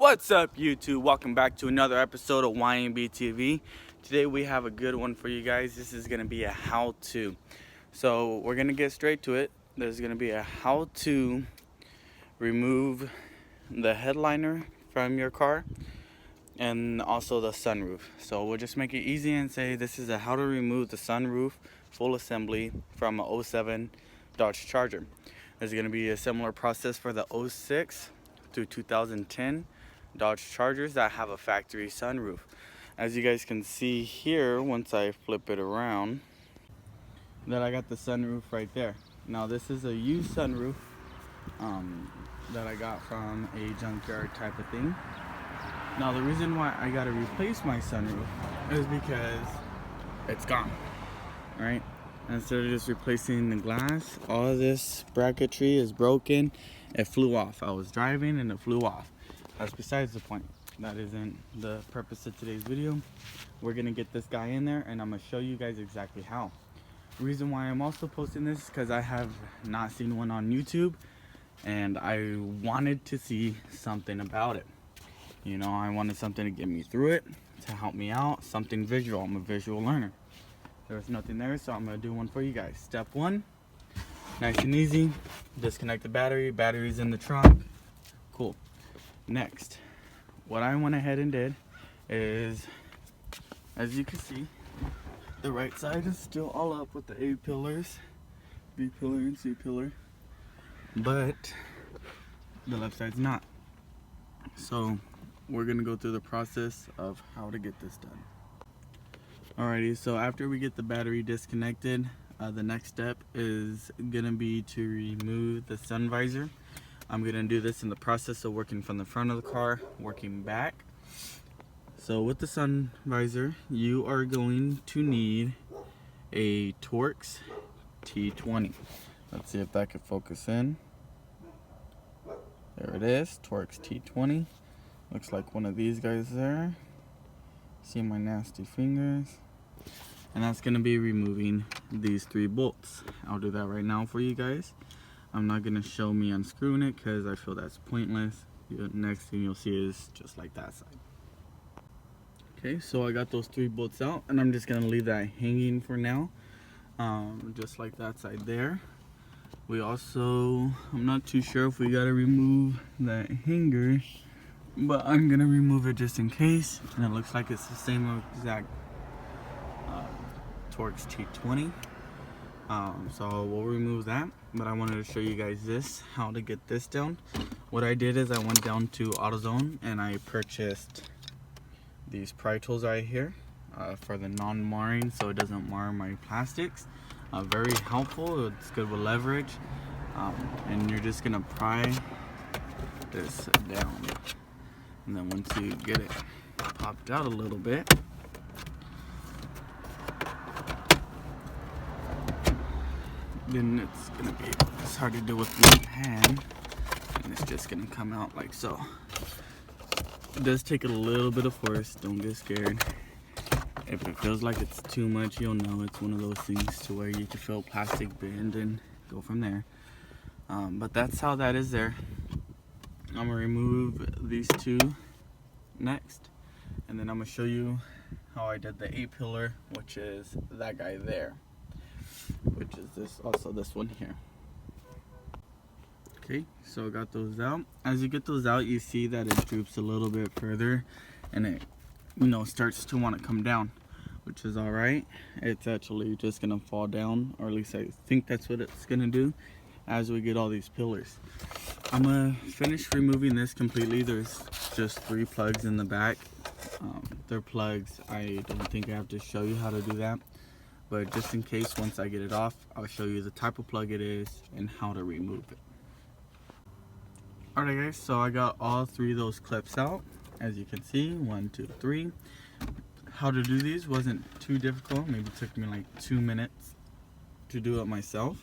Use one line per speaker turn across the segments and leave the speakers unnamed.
What's up, YouTube? Welcome back to another episode of YNB TV. Today we have a good one for you guys. This is going to be a how-to. So we're going to get straight to it. There's going to be a how to remove the headliner from your car and also the sunroof. So we'll just make it easy and say this is a how to remove the sunroof full assembly from a 07 Dodge Charger. There's going to be a similar process for the 06 through 2010 Dodge Chargers that have a factory sunroof. As you guys can see here, once I flip it around, that I got the sunroof right there. Now this is a used sunroof that I got from a junkyard type of thing. Now the reason why I got to replace my sunroof is because it's gone, right? Instead of just replacing the glass, all of this bracketry is broken. It flew off. I was driving and it flew off. That's besides the point. That isn't the purpose of today's video. We're gonna get this guy in there and I'm gonna show you guys exactly how. The reason why I'm also posting this is because I have not seen one on YouTube and I wanted to see something about it. You know, I wanted something to get me through it, to help me out, something visual. I'm a visual learner. There was nothing there, so I'm gonna do one for you guys. Step one, nice and easy. Disconnect the battery. Battery's in the trunk. Cool. Next, what I went ahead and did is, as you can see, the right side is still all up with the A pillars, B pillar and C pillar, but the left side's not. So we're gonna go through the process of how to get this done. Alrighty, so after we get the battery disconnected, the next step is gonna be to remove the sun visor. I'm gonna do this in the process of working from the front of the car, working back. So with the sun visor, you are going to need a Torx T20. Let's see if that could focus in. There it is, Torx T20. Looks like one of these guys there. See my nasty fingers. And that's gonna be removing these 3 bolts. I'll do that right now for you guys. I'm not gonna show me unscrewing it because I feel that's pointless. The next thing you'll see is just like that side. Okay, so I got those 3 bolts out and I'm just gonna leave that hanging for now. Just like that side there. We also, I'm not too sure if we gotta remove that hanger, but I'm gonna remove it just in case. And it looks like it's the same exact Torx T20. So we'll remove that, but I wanted to show you guys this, how to get this down. What I did is I went down to AutoZone and I purchased these pry tools right here for the non-marring, so it doesn't mar my plastics. Very helpful. It's good with leverage, and you're just gonna pry this down, and then once you get it popped out a little bit, then it's hard to do with one hand, and it's just gonna come out like so. It does take a little bit of force, don't get scared. If it feels like it's too much, you'll know it's one of those things to where you can feel plastic bend and go from there. But that's how that is there. I'm gonna remove these 2 next, and then I'm gonna show you how I did the A pillar, which is that guy there, which is this one here. Okay, so I got those out. As you get those out, you see that it droops a little bit further and it, you know, starts to want to come down, which is all right. It's actually just gonna fall down, or at least I think that's what it's gonna do as we get all these pillars. I'm gonna finish removing this completely. There's just 3 plugs in the back. They're plugs. I don't think I have to show you how to do that, but just in case, once I get it off, I'll show you the type of plug it is and how to remove it. Alright guys, so I got all 3 of those clips out. As you can see, 1, 2, 3. How to do these wasn't too difficult. Maybe it took me like 2 minutes to do it myself.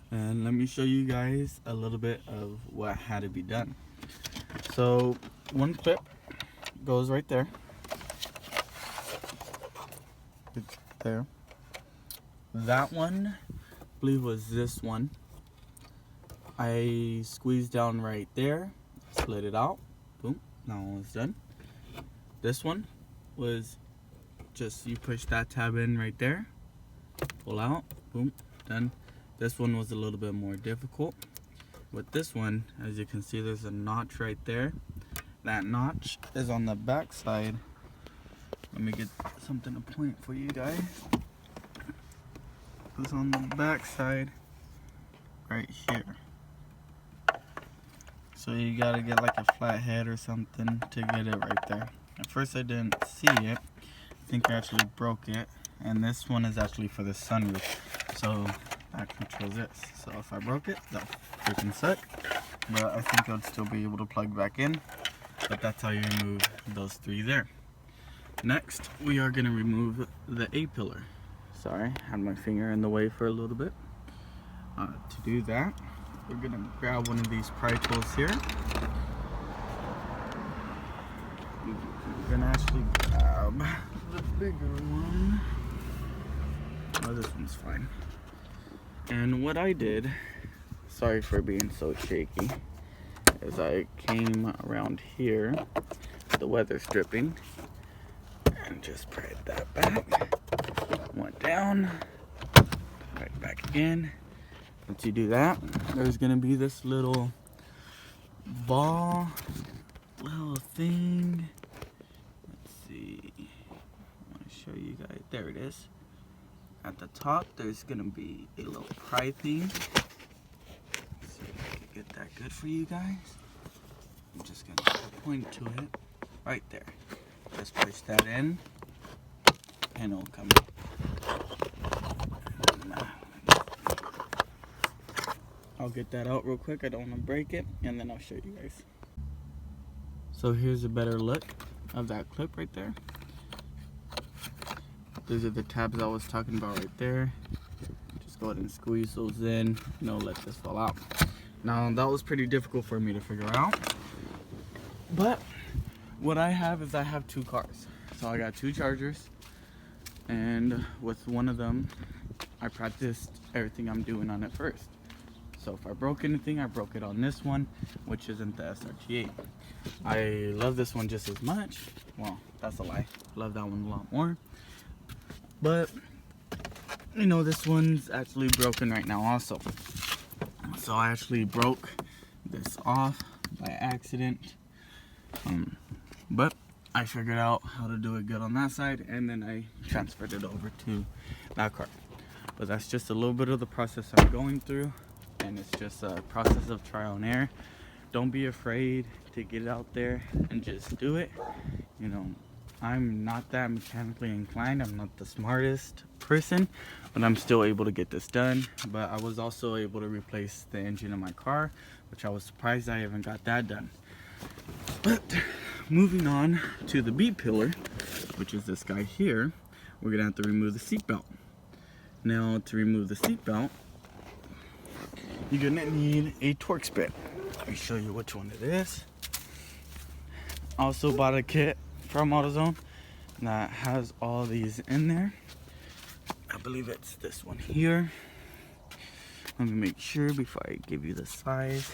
And let me show you guys a little bit of what had to be done. So 1 clip goes right there. It's there. That one, I believe, was this one. I squeezed down right there, slid it out, boom, That one was done. This one was just you push that tab in right there, pull out, boom, done. This one was a little bit more difficult. With this one, as you can see, there's a notch right there. That notch is on the back side. Let me get something to point for you guys. It's on the back side right here. So you gotta get like a flat head or something to get it right there. At first I didn't see it. I think I actually broke it. And this one is actually for the sunroof. So that controls this. So if I broke it, that freaking suck. But I think I'd still be able to plug back in. But that's how you remove those three there. Next, we are gonna remove the A-pillar. Sorry, I had my finger in the way for a little bit. To do that, we're gonna grab one of these pry tools here. We're gonna actually grab the bigger one. Oh, this one's fine. And what I did, sorry for being so shaky, is I came around here, the weather stripping, and just pried that back. Went down, right back again. Once you do that, there's gonna be this little ball, little thing. Let's see, I want to show you guys. There it is. At the top, there's gonna be a little pry thing. Let's see if I can get that good for you guys. I'm just gonna point to it right there. Just push that in, and it'll come out. I'll get that out real quick. I don't want to break it, and then I'll show you guys. So here's a better look of that clip right there. Those are the tabs I was talking about right there. Just go ahead and squeeze those in. No, let this fall out. Now that was pretty difficult for me to figure out. But what I have is I have two cars. So I got two Chargers. And with one of them, I practiced everything I'm doing on it first. So if I broke anything, I broke it on this one, which isn't the SRT8. I love this one just as much. Well, that's a lie. Love that one a lot more. But, you know, this one's actually broken right now also. So I actually broke this off by accident. But I figured out how to do it good on that side, and then I transferred it over to that car. But that's just a little bit of the process I'm going through, and it's just a process of trial and error. Don't be afraid to get out there and just do it. You know, I'm not that mechanically inclined. I'm not the smartest person, but I'm still able to get this done. But I was also able to replace the engine of my car, which I was surprised I haven't got that done. But moving on to the B pillar, which is this guy here, we're gonna have to remove the seatbelt. Now to remove the seatbelt, you're gonna need a Torx bit. Let me show you which one it is. Also bought a kit from AutoZone that has all these in there. I believe it's this one here. Let me make sure before I give you the size.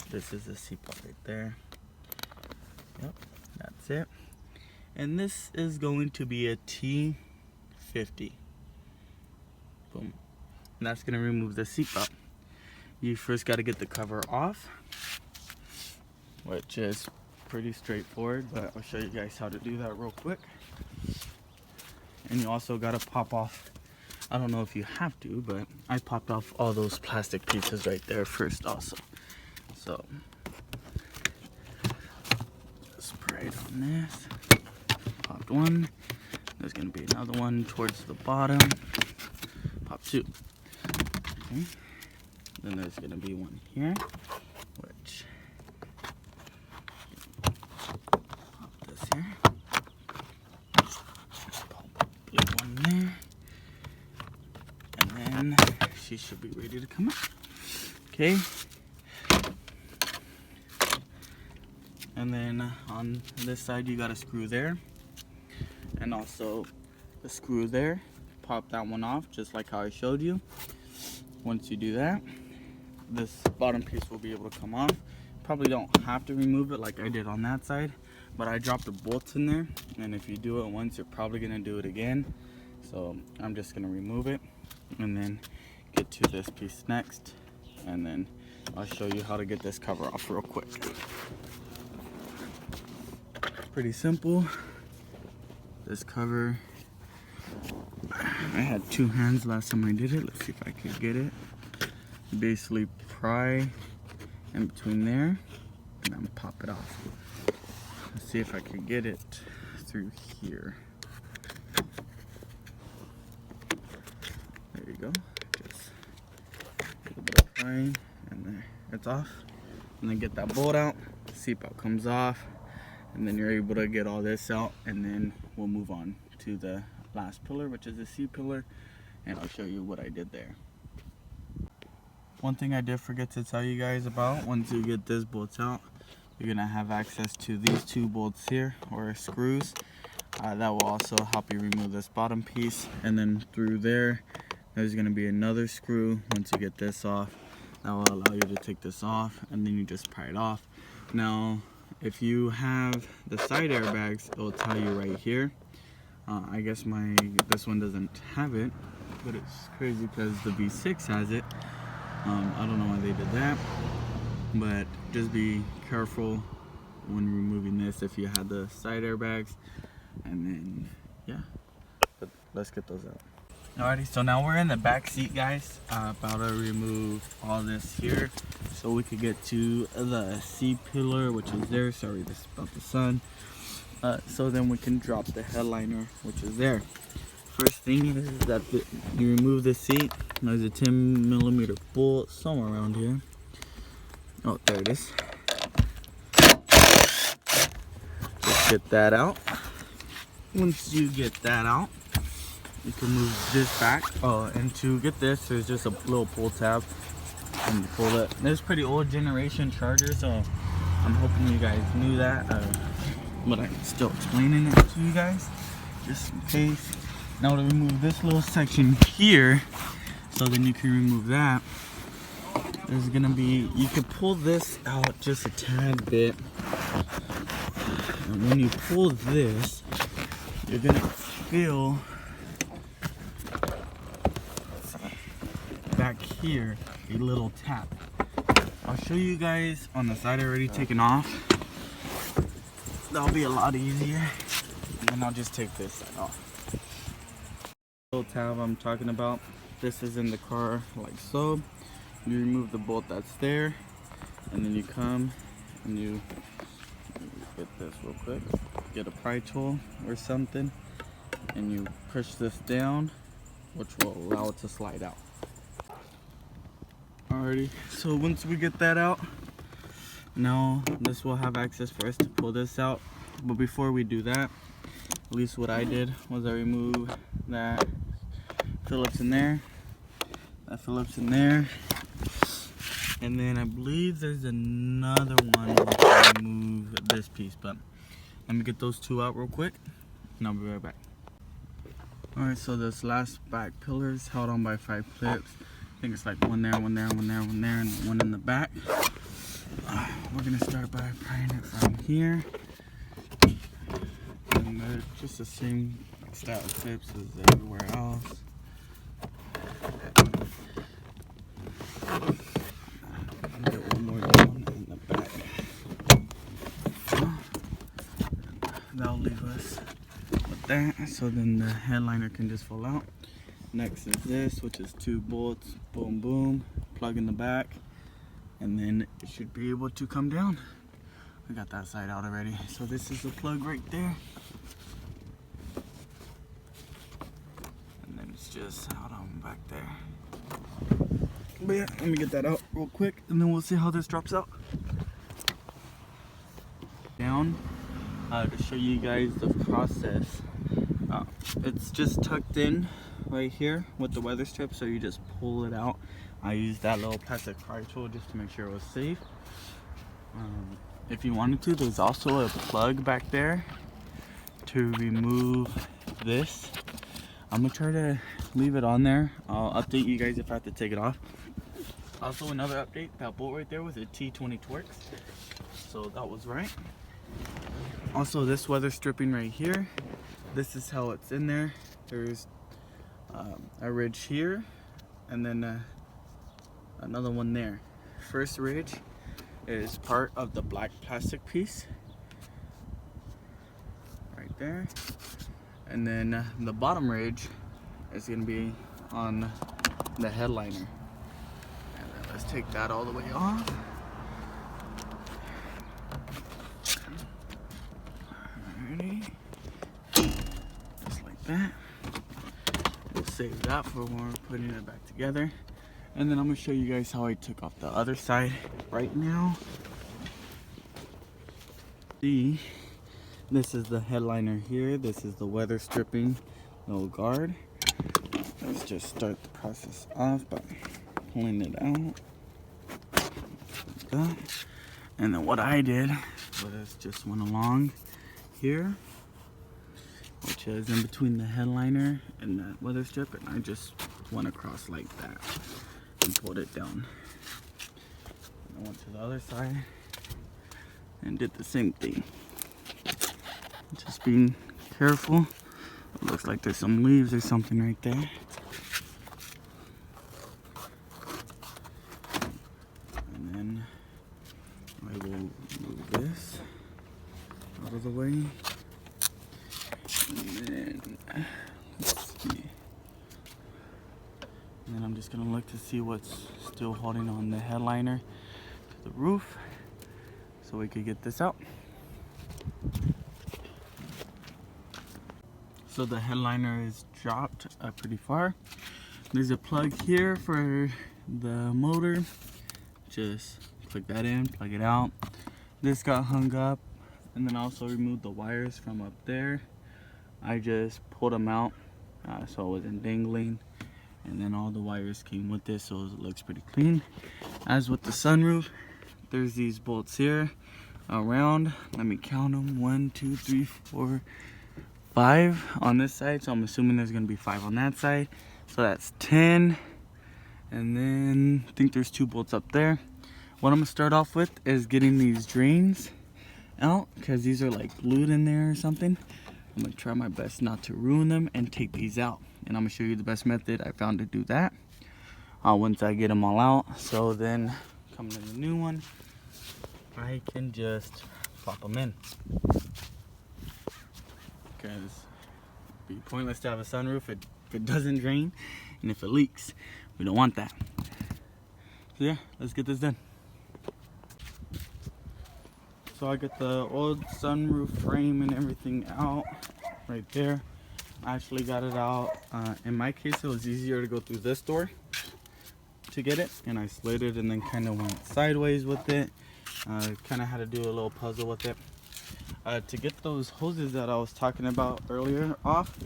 This is the seatbelt right there. Yep, that's it. And this is going to be a T50. Boom. And that's gonna remove the seatbelt. You first got to get the cover off, which is pretty straightforward, but I'll show you guys how to do that real quick. And you also got to pop off, I don't know if you have to, but I popped off all those plastic pieces right there first also. So just pry it on this. Popped one. There's going to be another one towards the bottom. Pop two. Okay. Then there's going to be one here, which pop this here. Pop blue one there. And then she should be ready to come out. Okay. And then on this side you got a screw there. And also a screw there. Pop that one off just like how I showed you. Once you do that, this bottom piece will be able to come off. probably don't have to remove it like I did on that side, but I dropped the bolts in there, and if you do it once, you're probably gonna do it again. So I'm just gonna remove it and then get to this piece next, and then I'll show you how to get this cover off real quick. Pretty simple. This cover, I had 2 hands last time I did it. Let's see if I can get it. Basically pry in between there and then pop it off. Let's see if I can get it through here. There you go. Just a little bit of prying and there, it's off. And then get that bolt out, seatbelt comes off, and then you're able to get all this out, and then we'll move on to the last pillar, which is the C pillar, and I'll show you what I did there. One thing I did forget to tell you guys about, once you get this bolts out, you're gonna have access to these 2 bolts here, or screws. That will also help you remove this bottom piece, and then through there, there's gonna be another screw. Once you get this off, that will allow you to take this off, and then you just pry it off. Now, if you have the side airbags, it will tell you right here. I guess this one doesn't have it, but it's crazy because the V6 has it. I don't know why they did that, but just be careful when removing this if you had the side airbags. And then yeah, but let's get those out. Alrighty, so now we're in the back seat, guys. About to remove all this here so we could get to the C pillar, which is there. Sorry, this is about the sun. So then we can drop the headliner, which is there. First thing is that you remove the seat. There's a 10mm bolt somewhere around here. Oh, there it is. Just get that out. Once you get that out, you can move this back. Oh, and to get this, there's just a little pull tab, and you pull it. This is pretty old generation charger, so I'm hoping you guys knew that, but I'm still explaining it to you guys, just in case. Now to remove this little section here, so then you can remove that, there's gonna be, you can pull this out just a tad bit, and when you pull this, you're gonna feel back here a little tap. I'll show you guys on the side already taken off. That'll be a lot easier. And I'll just take this side off. Little tab I'm talking about, this is in the car like so. You remove the bolt that's there, and then you come and you get this real quick. Get a pry tool or something, and you push this down, which will allow it to slide out. Alrighty, so once we get that out, now this will have access for us to pull this out. But before we do that, at least what I did was I removed that Phillips in there, that Phillips in there, and then I believe there's another one which I remove this piece, but let me get those 2 out real quick and I'll be right back. Alright, so this last back pillar is held on by 5 clips. I think it's like one there, one there, one there, one there, and one in the back. We're gonna start by prying it from here. And they're just the same style of clips as everywhere else. Get one more down in the back. That'll leave us with that. So then the headliner can just fall out. Next is this, which is 2 bolts, boom boom, plug in the back, and then it should be able to come down. I got that side out already, so this is the plug right there, and then it's just out on back there. But yeah, let me get that out real quick, and then we'll see how this drops out. Down to show you guys the process. It's just tucked in right here with the weather strip, so you just pull it out. I used that little plastic pry tool just to make sure it was safe. If you wanted to, there's also a plug back there to remove this. I'm gonna try to leave it on there. I'll update you guys if I have to take it off. Also, another update, that bolt right there was a T20 Twerks, so that was right. Also, this weather stripping right here, this is how it's in there. There's a ridge here, and then another one there. First ridge is part of the black plastic piece right there, and then the bottom ridge is going to be on the headliner. And then let's take that all the way off. Alrighty, just like that. We'll save that for when we're putting it back together. And then I'm going to show you guys how I took off the other side right now. See, this is the headliner here. This is the weather stripping little guard. Let's just start the process off by pulling it out. Like that. And then what I did was just went along here, which is in between the headliner and that weather strip, and I just went across like that and pulled it down. And I went to the other side and did the same thing. Just being careful. It looks like there's some leaves or something right there. And then I will move this out of the way. And then let's see. And then I'm just gonna look to see what's still holding on the headliner to the roof, so we could get this out. So the headliner is dropped pretty far. There's a plug here for the motor. Just plug that in, plug it out. This got hung up, and then also removed the wires from up there. I just pulled them out so it wasn't dangling, and then all the wires came with this, so it looks pretty clean. As with the sunroof, there's these bolts here around. Let me count them: 1, 2, 3, 4, 5 on this side, so I'm assuming there's gonna be 5 on that side, so that's 10. And then I think there's 2 bolts up there. What I'm gonna start off with is getting these drains out, because these are like glued in there or something. I'm gonna try my best not to ruin them and take these out, and I'm gonna show you the best method I found to do that once I get them all out. So then coming to the new one, I can just plop them in, because it'd be pointless to have a sunroof if it doesn't drain, and if it leaks, we don't want that. So yeah, let's get this done. So I got the old sunroof frame and everything out right there. I actually got it out. In my case, it was easier to go through this door to get it, and I slid it and then kind of went sideways with it. Kind of had to do a little puzzle with it. To get those hoses that I was talking about earlier off,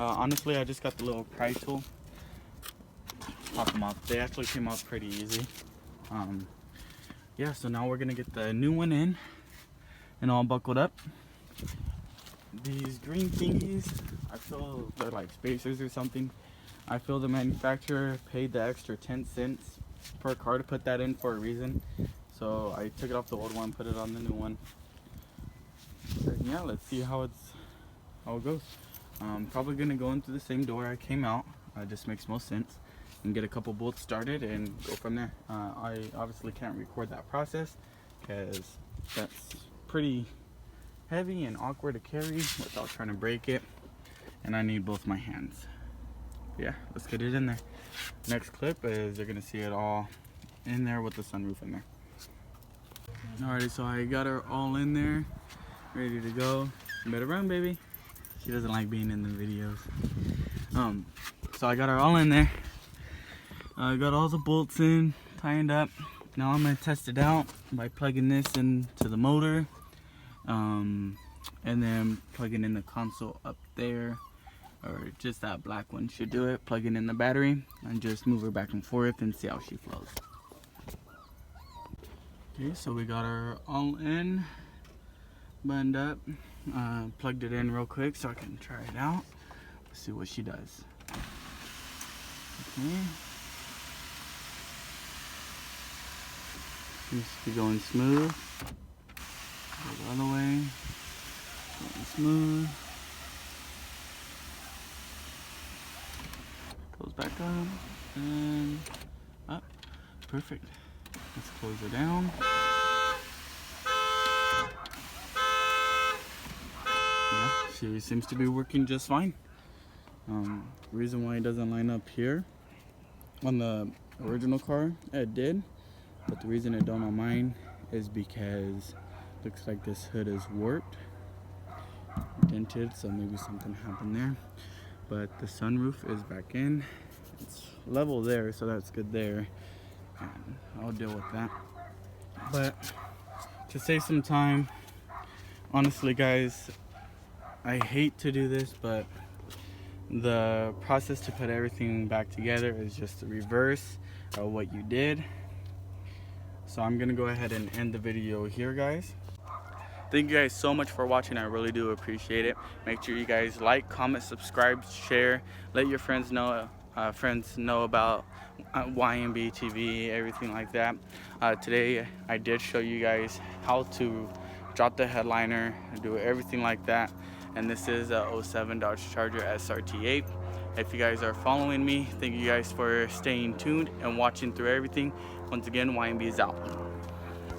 honestly, I just got the little pry tool. Pop them off. They actually came out pretty easy. Yeah, so now we're gonna get the new one in and all buckled up. These green thingies, I feel they're like spacers or something. I feel the manufacturer paid the extra 10 cents per car to put that in for a reason. So I took it off the old one, put it on the new one. And yeah, let's see how it goes. I'm probably gonna go into the same door I came out. It just makes most sense. And get a couple bolts started and go from there. I obviously can't record that process because that's pretty heavy and awkward to carry without trying to break it, and I need both my hands. Yeah, let's get it in there. Next clip is you're gonna see it all in there with the sunroof in there. Alrighty, so I got her all in there, ready to go. You better run, baby. She doesn't like being in the videos. So I got her all in there. I got all the bolts in, tightened up. Now I'm gonna test it out by plugging this into the motor, and then plugging in the console up there, or just that black one should do it. Plugging in the battery and just move her back and forth and see how she flows. Okay, so we got her all in, buttoned up, plugged it in real quick so I can try it out. Let's see what she does. Okay. Seems to be going smooth. Go the other way. Going smooth. Goes back up and up. Perfect. Let's close it down. Yeah, she seems to be working just fine. Reason why it doesn't line up here on the original car, it did, but the reason it don't on mine is because looks like this hood is warped, dented, so maybe something happened there. But the sunroof is back in. It's level there, so that's good there. And I'll deal with that. But to save some time, honestly guys, I hate to do this, but the process to put everything back together is just the reverse of what you did. So I'm gonna go ahead and end the video here, guys. Thank you guys so much for watching. I really do appreciate it. Make sure you guys like, comment, subscribe, share, let your friends know about YNB TV, everything like that. Today I did show you guys how to drop the headliner, do everything like that. And this is a 07 Dodge Charger SRT8. If you guys are following me, thank you guys for staying tuned and watching through everything. Once again, YNB is out.